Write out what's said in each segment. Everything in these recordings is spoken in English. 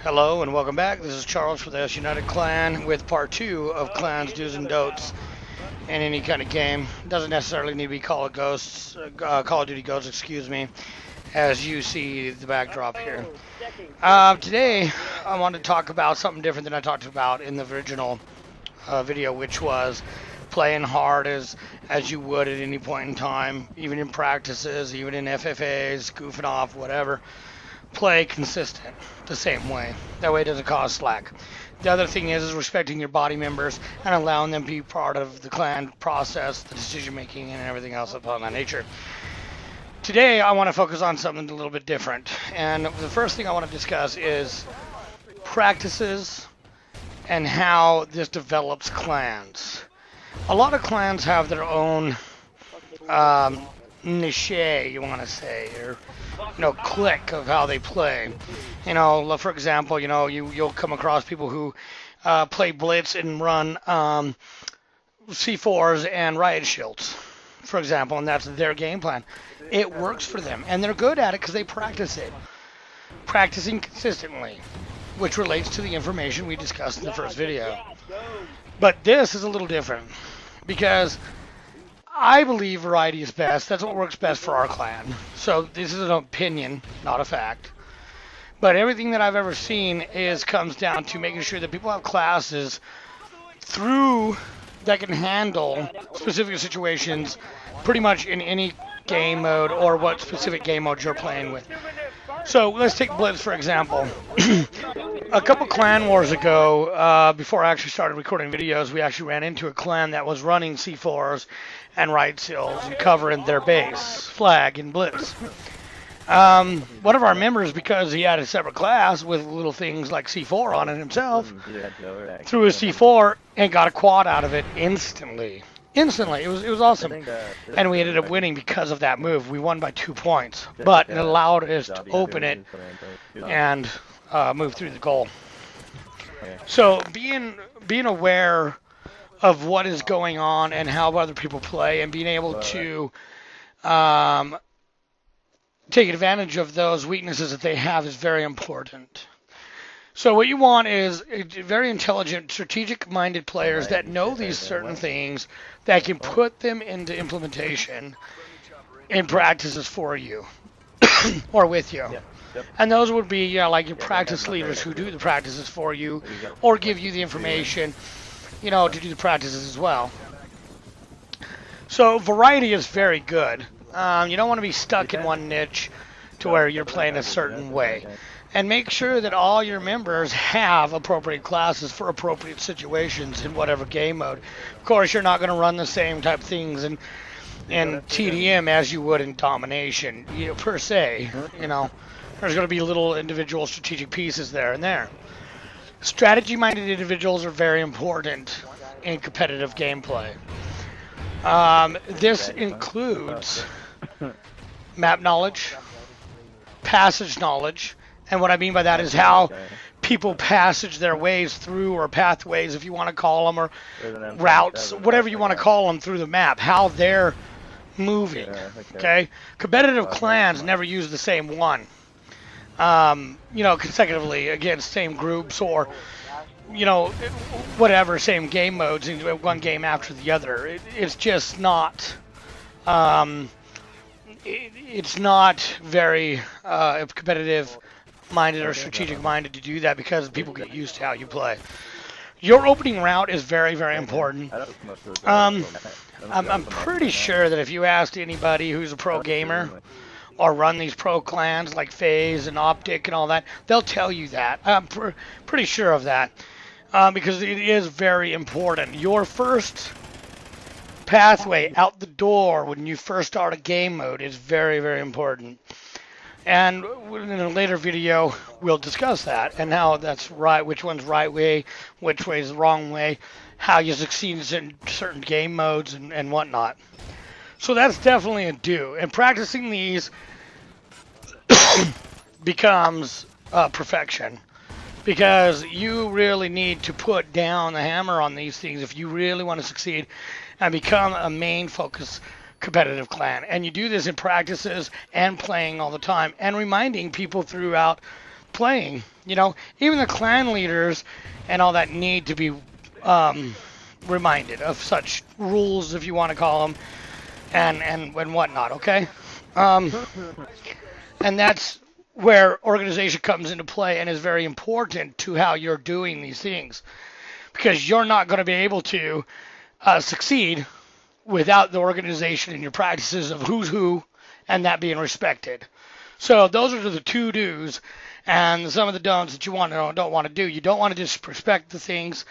Hello and welcome back. This is Charles for the S United Clan with part 2 of Clans, Do's, and Don'ts in any kind of game. Doesn't necessarily need to be Call of Duty Ghosts, excuse me, as you see the backdrop here. Today, I want to talk about something different than I talked about in the original video, which was playing hard as you would at any point in time, even in practices, even in FFAs, goofing off, whatever. Play consistent the same way. That way it doesn't cause slack. The other thing is respecting your body members and allowing them to be part of the clan process, the decision making, and everything else upon that nature. Today I want to focus on something a little bit different, and the first thing I want to discuss is practices and how this develops clans. A lot of clans have their own niche, you want to say, or clique of how they play. For example, you'll come across people who play Blitz and run C4s and riot shields, for example, and that's their game plan. It works for them, and they're good at it because they practice it. Practicing consistently, which relates to the information we discussed in the first video. But this is a little different, because I believe variety is best. That's what works best for our clan. So this is an opinion, not a fact. But everything that I've ever seen comes down to making sure that people have classes that can handle specific situations pretty much in any game mode or what specific game mode you're playing with. So let's take Blitz for example. A couple clan wars ago, before I actually started recording videos, we actually ran into a clan that was running C4s and riot shields and covering their base flag in Blitz. One of our members, because he had a separate class with little things like C4 on it himself, threw his C4 and got a quad out of it instantly. It was awesome, and we ended up winning because of that move. We won by 2 points, but it allowed us to open it and move through the goal. So being aware of what is going on and how other people play, and being able to take advantage of those weaknesses that they have is very important. So what you want is very intelligent, strategic-minded players that know these certain things, that can put them into implementation in practices for you or with you. And those would be like your practice leaders who do the practices for you or give you the information, to do the practices as well. So variety is very good. You don't want to be stuck in one niche to where you're playing a certain way. And make sure that all your members have appropriate classes for appropriate situations in whatever game mode. Of course, you're not going to run the same type of things in TDM as you would in Domination, per se. There's going to be little individual strategic pieces there and there. Strategy-minded individuals are very important in competitive gameplay. This includes map knowledge, passage knowledge, and what I mean by that is how people passage their ways through, or pathways, if you want to call them, or routes, whatever you want to call them, through the map, how they're moving. Okay? Competitive clans never use the same one, consecutively against same groups, or whatever, same game modes, one game after the other. It's just not it's not very competitive minded or strategic minded to do that, because people get used to how you play. Your opening route is very, very important. I'm pretty sure that if you asked anybody who's a pro gamer or run these pro clans like FaZe and Optic and all that, they'll tell you that. I'm pretty sure of that, because it is very important. Your first pathway out the door when you first start a game mode is very, very important. And in a later video, we'll discuss that and how that's right, which one's right way, which way is the wrong way, how you succeed in certain game modes and whatnot. So that's definitely a do. And practicing these becomes perfection, because you really need to put down the hammer on these things if you really want to succeed and become a main focus competitive clan. And you do this in practices and playing all the time, and reminding people throughout playing. You know, even the clan leaders and all that need to be reminded of such rules, if you want to call them, and whatnot. Okay, and that's where organization comes into play and is very important to how you're doing these things, because you're not going to be able to succeed without the organization and your practices of who's who and that being respected. So those are the two do's and some of the don'ts that you don't want to do. You don't want to disrespect the things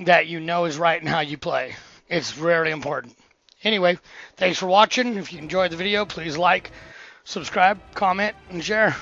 that you know is right in how you play. It's very important. Anyway, thanks for watching. If you enjoyed the video, please like, subscribe, comment, and share.